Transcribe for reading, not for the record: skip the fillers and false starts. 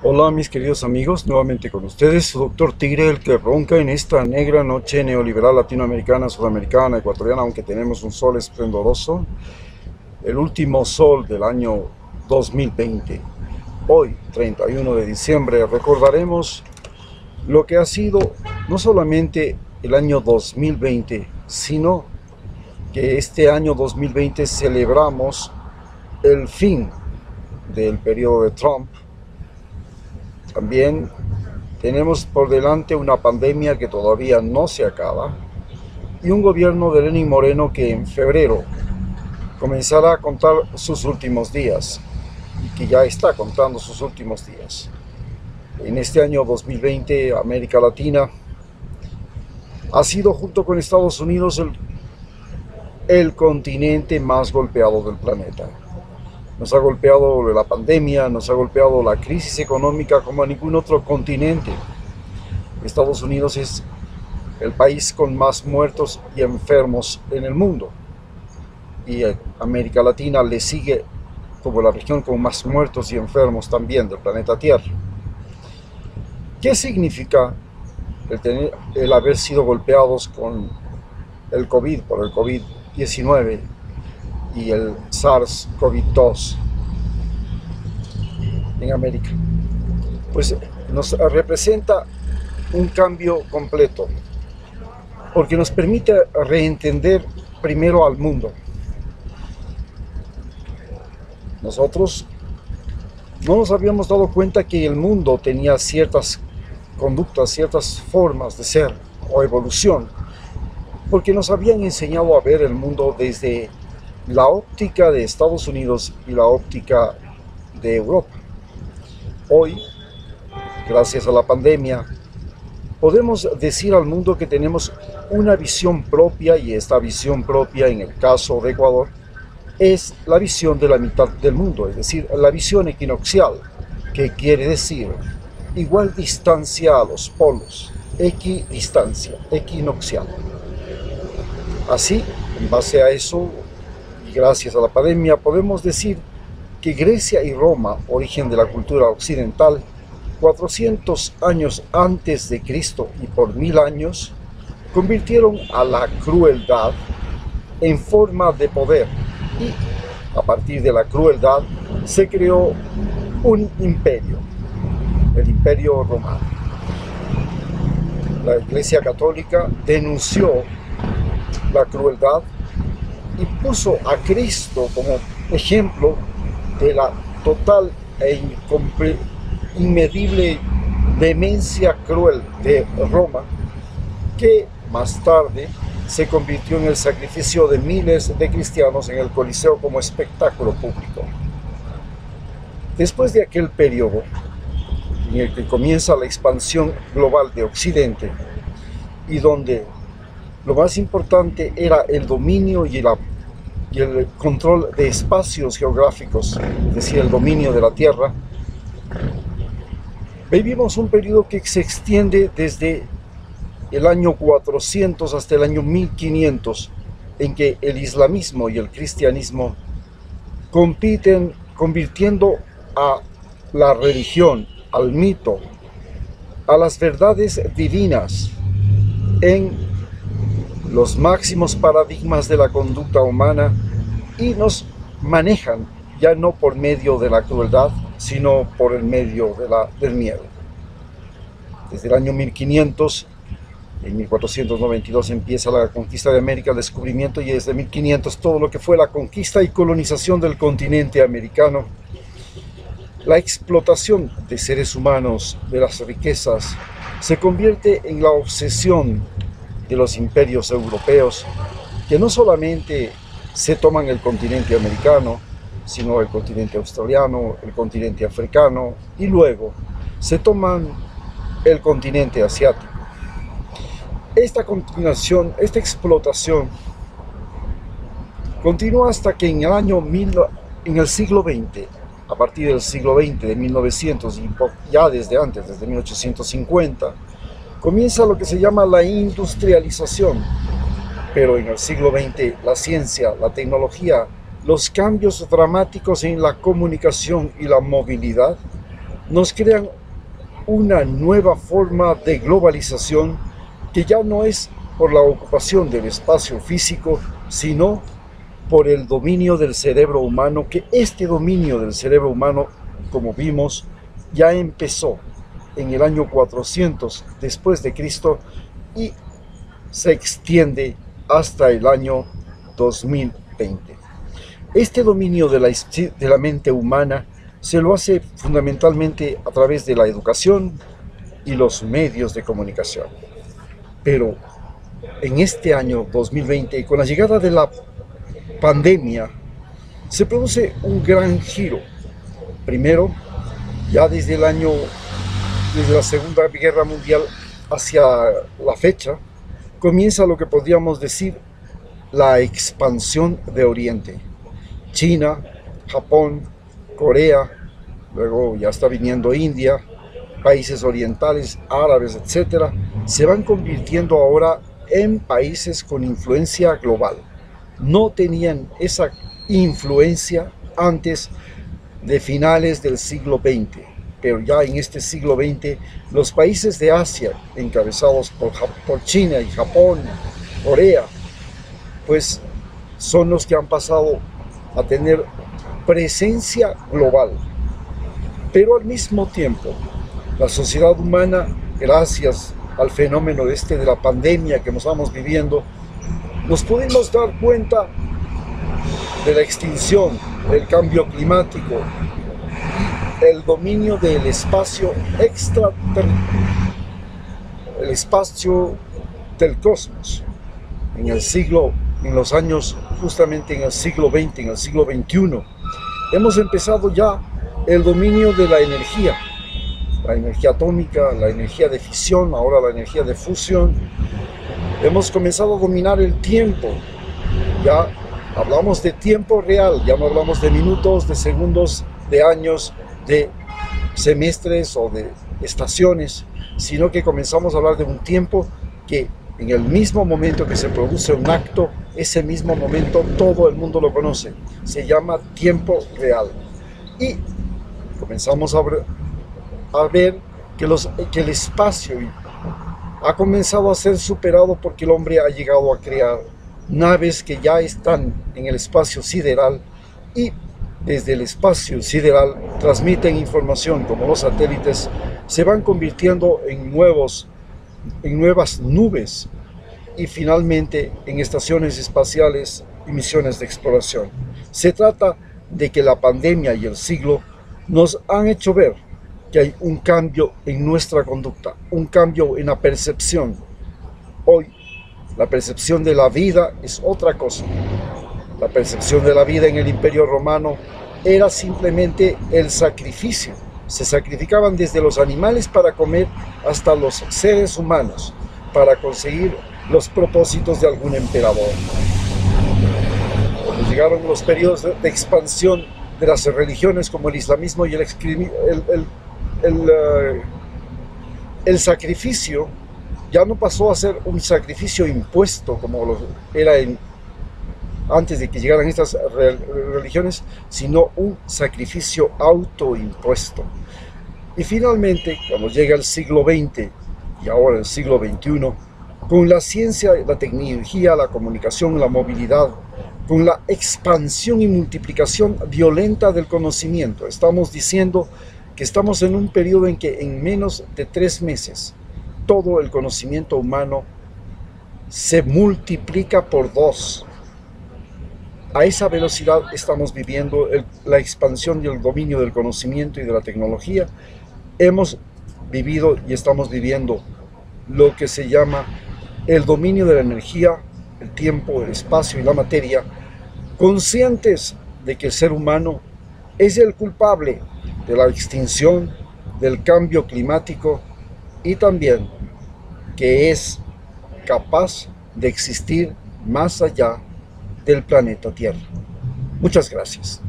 Hola mis queridos amigos, nuevamente con ustedes, su doctor Tigre, el que ronca en esta negra noche neoliberal latinoamericana, sudamericana, ecuatoriana, aunque tenemos un sol esplendoroso, el último sol del año 2020. Hoy, 31 de diciembre, recordaremos lo que ha sido no solamente el año 2020, sino que este año 2020 celebramos el fin del periodo de Trump. También tenemos por delante una pandemia que todavía no se acaba y un gobierno de Lenín Moreno que en febrero comenzará a contar sus últimos días y que ya está contando sus últimos días. En este año 2020, América Latina ha sido, junto con Estados Unidos, el continente más golpeado del planeta. Nos ha golpeado la pandemia, nos ha golpeado la crisis económica como a ningún otro continente. Estados Unidos es el país con más muertos y enfermos en el mundo. Y América Latina le sigue como la región con más muertos y enfermos también del planeta Tierra. ¿Qué significa el haber sido golpeados con el COVID, por el COVID-19 y el SARS-CoV-2 en América? Pues nos representa un cambio completo, porque nos permite reentender primero al mundo. Nosotros no nos habíamos dado cuenta que el mundo tenía ciertas conductas, ciertas formas de ser o evolución, porque nos habían enseñado a ver el mundo desde la óptica de Estados Unidos y la óptica de Europa. Hoy, gracias a la pandemia, podemos decir al mundo que tenemos una visión propia, y esta visión propia, en el caso de Ecuador, es la visión de la mitad del mundo, es decir, la visión equinoccial, que quiere decir igual distancia a los polos, equidistancia, equinoccial. Así, en base a eso, y gracias a la pandemia, podemos decir que Grecia y Roma, origen de la cultura occidental, 400 años antes de Cristo y por 1000 años, convirtieron a la crueldad en forma de poder, y a partir de la crueldad se creó un imperio, el Imperio Romano. La Iglesia Católica denunció la crueldad y puso a Cristo como ejemplo de la total e inmedible demencia cruel de Roma, que más tarde se convirtió en el sacrificio de miles de cristianos en el Coliseo como espectáculo público. Después de aquel periodo en el que comienza la expansión global de Occidente, y donde lo más importante era el dominio y el control de espacios geográficos, es decir, el dominio de la tierra, vivimos un periodo que se extiende desde el año 400 hasta el año 1500, en que el islamismo y el cristianismo compiten, convirtiendo a la religión, al mito, a las verdades divinas en los máximos paradigmas de la conducta humana, y nos manejan ya no por medio de la crueldad, sino por el medio del miedo. Desde el año 1500, en 1492 empieza la conquista de América, el descubrimiento, y desde 1500 todo lo que fue la conquista y colonización del continente americano, la explotación de seres humanos, de las riquezas, se convierte en la obsesión de los imperios europeos, que no solamente se toman el continente americano, sino el continente australiano, el continente africano, y luego se toman el continente asiático. Esta continuación, esta explotación continúa hasta que en el siglo XX, a partir del siglo XX, de 1900, y ya desde antes, desde 1850, comienza lo que se llama la industrialización. Pero en el siglo XX, la ciencia, la tecnología, los cambios dramáticos en la comunicación y la movilidad nos crean una nueva forma de globalización que ya no es por la ocupación del espacio físico, sino por el dominio del cerebro humano, que este dominio del cerebro humano, como vimos, ya empezó en el año 400 después de Cristo y se extiende hasta el año 2020. Este dominio de la mente humana se lo hace fundamentalmente a través de la educación y los medios de comunicación. Pero en este año 2020, con la llegada de la pandemia, se produce un gran giro. Primero, ya desde la Segunda Guerra Mundial hacia la fecha, comienza lo que podríamos decir la expansión de Oriente. China, Japón, Corea, luego ya está viniendo India, países orientales, árabes, etcétera, se van convirtiendo ahora en países con influencia global. No tenían esa influencia antes de finales del siglo XX, pero ya en este siglo XX los países de Asia, encabezados por China y Japón, Corea, pues son los que han pasado a tener presencia global. Pero al mismo tiempo, la sociedad humana, gracias al fenómeno de la pandemia que nos estamos viviendo, nos pudimos dar cuenta de la extinción, del cambio climático, el dominio del espacio el espacio del cosmos. Justamente en el siglo XX, en el siglo XXI, hemos empezado ya el dominio de la energía atómica, la energía de fisión, ahora la energía de fusión. Hemos comenzado a dominar el tiempo. Ya hablamos de tiempo real, ya no hablamos de minutos, de segundos, de años, de semestres o de estaciones, sino que comenzamos a hablar de un tiempo que en el mismo momento que se produce un acto, ese mismo momento todo el mundo lo conoce. Se llama tiempo real. Y comenzamos a ver que el espacio ha comenzado a ser superado porque el hombre ha llegado a crear naves que ya están en el espacio sideral y desde el espacio sideral transmiten información, como los satélites, se van convirtiendo en nuevas nubes y finalmente en estaciones espaciales y misiones de exploración. Se trata de que la pandemia y el siglo nos han hecho ver que hay un cambio en nuestra conducta, un cambio en la percepción. Hoy, la percepción de la vida es otra cosa. La percepción de la vida en el Imperio Romano era simplemente el sacrificio. Se sacrificaban desde los animales para comer hasta los seres humanos, para conseguir los propósitos de algún emperador. Cuando llegaron los periodos de expansión de las religiones como el islamismo y el sacrificio ya no pasó a ser un sacrificio impuesto como lo era antes de que llegaran estas religiones, sino un sacrificio autoimpuesto. Y finalmente, cuando llega el siglo XX y ahora el siglo XXI, con la ciencia, la tecnología, la comunicación, la movilidad, con la expansión y multiplicación violenta del conocimiento, estamos diciendo que estamos en un periodo en que en menos de 3 meses todo el conocimiento humano se multiplica por 2. A esa velocidad estamos viviendo la expansión y el dominio del conocimiento y de la tecnología. Hemos vivido y estamos viviendo lo que se llama el dominio de la energía, el tiempo, el espacio y la materia, conscientes de que el ser humano es el culpable de la extinción, del cambio climático y también que es capaz de existir más allá del planeta Tierra. Muchas gracias.